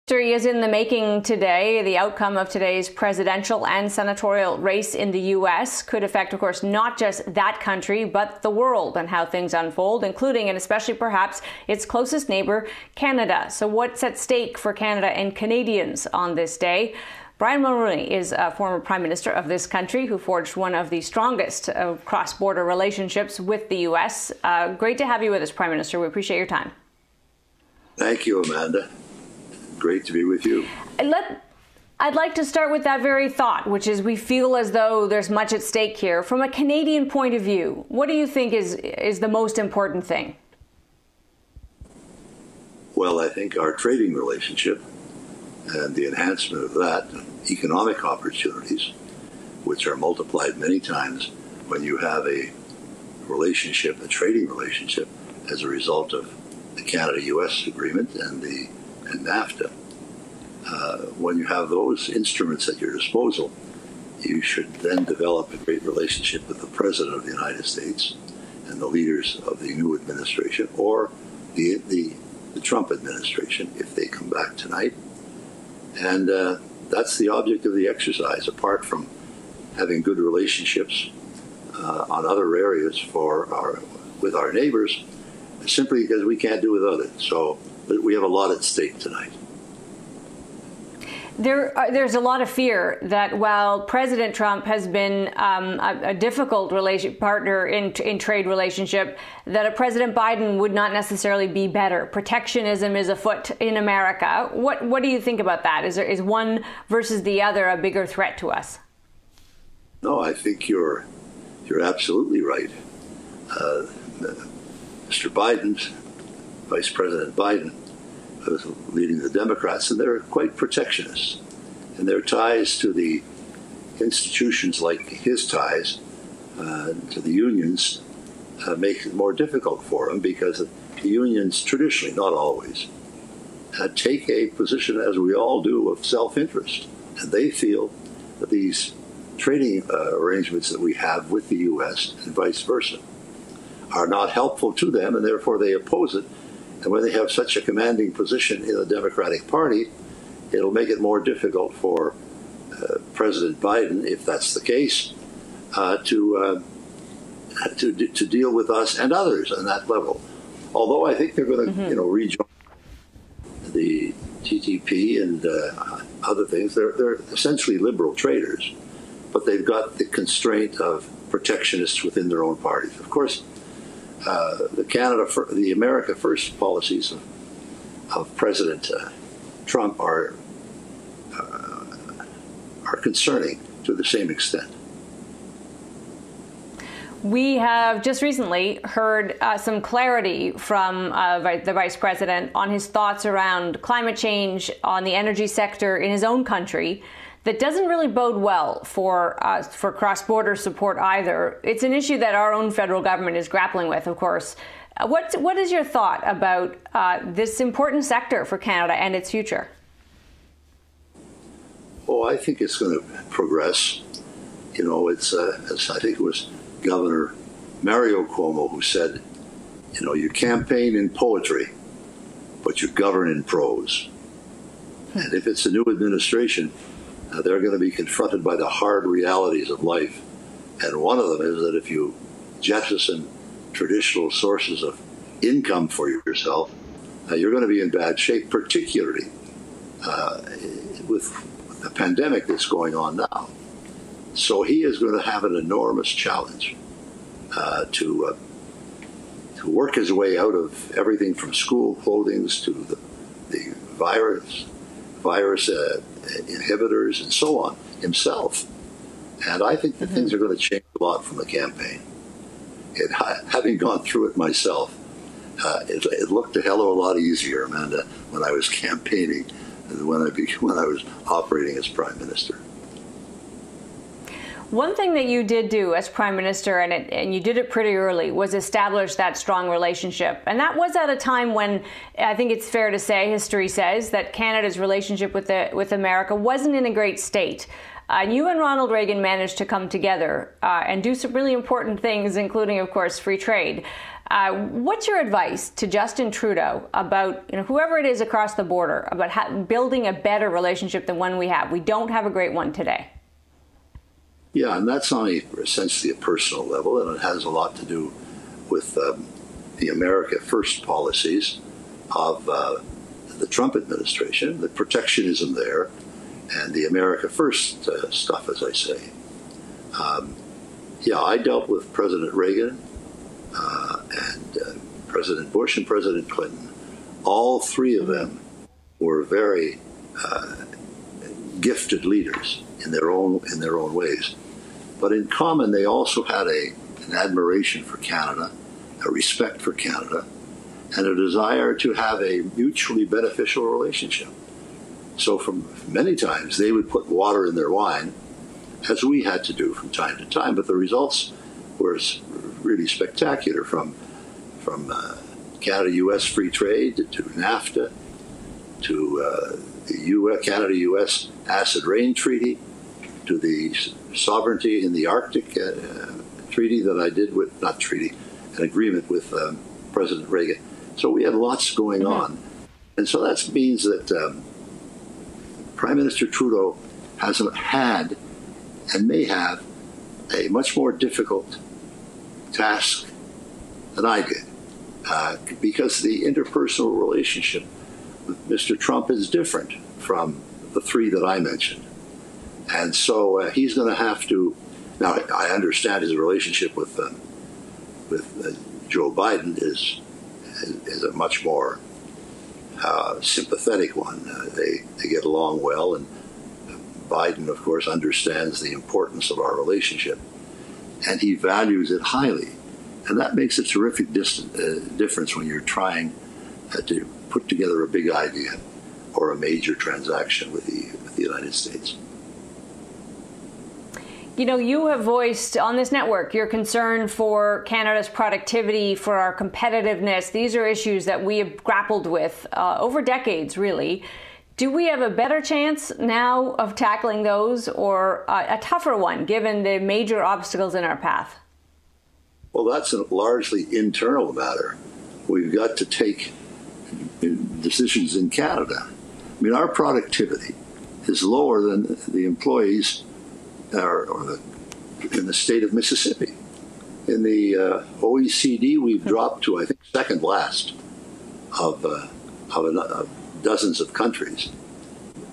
History is in the making today. The outcome of today's presidential and senatorial race in the U.S. could affect, of course, not just that country, but the world and how things unfold, including and especially perhaps its closest neighbor, Canada. So what's at stake for Canada and Canadians on this day? Brian Mulroney is a former Prime Minister of this country who forged one of the strongest cross-border relationships with the U.S. Great to have you with us, Prime Minister. We appreciate your time. Thank you, Amanda. Great to be with you. I'd like to start with that very thought, which is we feel as though there's much at stake here. From a Canadian point of view, what do you think is the most important thing? Well, I think our trading relationship and the enhancement of that, economic opportunities, which are multiplied many times when you have a relationship, a trading relationship, as a result of the Canada-U.S. agreement and NAFTA. When you have those instruments at your disposal, you should then develop a great relationship with the President of the United States and the leaders of the new administration, or the Trump administration, if they come back tonight. And that's the object of the exercise, apart from having good relationships on other areas with our neighbors, simply because we can't do without it. So we have a lot at stake tonight. There's a lot of fear that while President Trump has been a difficult partner in trade relationship, that a President Biden would not necessarily be better. Protectionism is afoot in America. What do you think about that? Is one versus the other a bigger threat to us? No, I think you're absolutely right. Mr. Biden's Vice President Biden was leading the Democrats, and they're quite protectionist. And their ties to the institutions, like his ties to the unions, make it more difficult for him, because the unions traditionally, not always, take a position, as we all do, of self-interest. And they feel that these trading arrangements that we have with the U.S. and vice versa are not helpful to them, and therefore they oppose it. And when they have such a commanding position in the Democratic Party, it'll make it more difficult for President Biden, if that's the case, to deal with us and others on that level. Although I think they're going to, rejoin the TTP and other things. They're essentially liberal traders, but they've got the constraint of protectionists within their own parties. Of course, the America First policies of President Trump are concerning to the same extent. We have just recently heard some clarity from the Vice President on his thoughts around climate change, on the energy sector in his own country. That doesn't really bode well for cross-border support either. It's an issue that our own federal government is grappling with, of course. What is your thought about this important sector for Canada and its future? Oh, I think it's going to progress. It's as I think it was Governor Mario Cuomo who said, you campaign in poetry, but you govern in prose. And if it's a new administration, they're going to be confronted by the hard realities of life. And one of them is that if you jettison traditional sources of income for yourself, you're going to be in bad shape, particularly with the pandemic that's going on now. So he is going to have an enormous challenge to work his way out of everything from school clothing to the virus inhibitors and so on himself. And I think that things are going to change a lot from the campaign. Having gone through it myself, it looked a hell of a lot easier, Amanda, when I was campaigning than when I was operating as Prime Minister. One thing that you did do as Prime Minister, and you did it pretty early, was establish that strong relationship. And that was at a time when I think it's fair to say, history says, that Canada's relationship with America wasn't in a great state. You and Ronald Reagan managed to come together and do some really important things, including, of course, free trade. What's your advice to Justin Trudeau about whoever it is across the border about building a better relationship than one we have? We don't have a great one today. Yeah, and that's on essentially a personal level, and it has a lot to do with the America First policies of the Trump administration, the protectionism there, and the America First stuff, as I say. Yeah, I dealt with President Reagan and President Bush and President Clinton. All three of them were very gifted leaders in their own ways. But in common, they also had an admiration for Canada, a respect for Canada, and a desire to have a mutually beneficial relationship. So from many times, they would put water in their wine, as we had to do from time to time, but the results were really spectacular, from Canada-U.S. free trade to NAFTA to the Canada-U.S. acid rain treaty to the sovereignty in the Arctic treaty that I did with, not treaty, an agreement with President Reagan. So we had lots going on. And so that means that Prime Minister Trudeau has had and may have a much more difficult task than I did, because the interpersonal relationship with Mr. Trump is different from the three that I mentioned. And so he's going to have to, now I understand his relationship with Joe Biden is a much more sympathetic one. They get along well, and Biden, of course, understands the importance of our relationship, and he values it highly. And that makes a terrific difference when you're trying to put together a big idea or a major transaction with the United States. You have voiced on this network your concern for Canada's productivity, for our competitiveness. These are issues that we have grappled with over decades, really. Do we have a better chance now of tackling those, or a tougher one, given the major obstacles in our path? Well, that's a largely internal matter. We've got to take decisions in Canada. I mean, our productivity is lower than the employees in the state of Mississippi. In the OECD, we've dropped to, I think, second last of dozens of countries.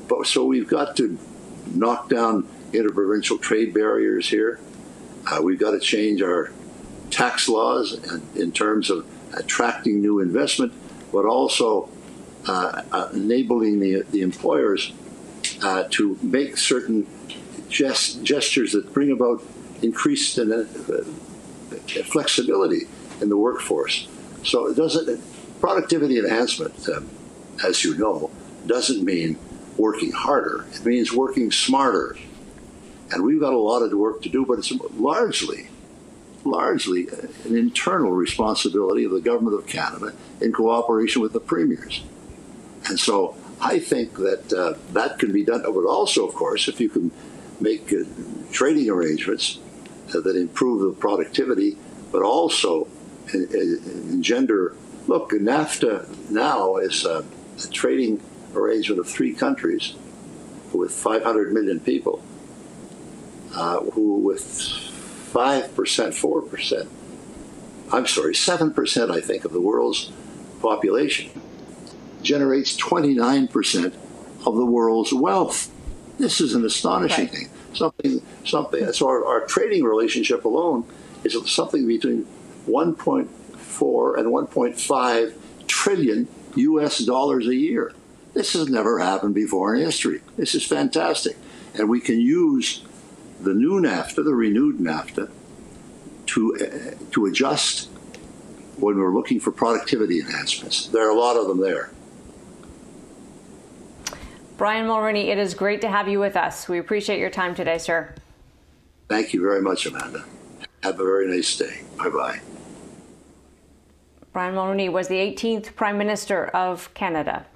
But so we've got to knock down interprovincial trade barriers here. We've got to change our tax laws in terms of attracting new investment, but also enabling the employers to make certain gestures that bring about increased flexibility in the workforce. So productivity enhancement, as you know, doesn't mean working harder. It means working smarter. And we've got a lot of work to do, but it's largely an internal responsibility of the Government of Canada in cooperation with the premiers. And so I think that that can be done. But also, of course, if you can make trading arrangements that improve the productivity, but also engender. Look, NAFTA now is a trading arrangement of three countries with 500 million people, who with 7%, I think, of the world's population generates 29% of the world's wealth. This is an astonishing thing. Something. So our trading relationship alone is something between 1.4 and 1.5 trillion U.S. dollars a year. This has never happened before in history. This is fantastic. And we can use the new NAFTA, the renewed NAFTA, to adjust when we're looking for productivity enhancements. There are a lot of them there. Brian Mulroney, it is great to have you with us. We appreciate your time today, sir. Thank you very much, Amanda. Have a very nice day. Bye-bye. Brian Mulroney was the 18th Prime Minister of Canada.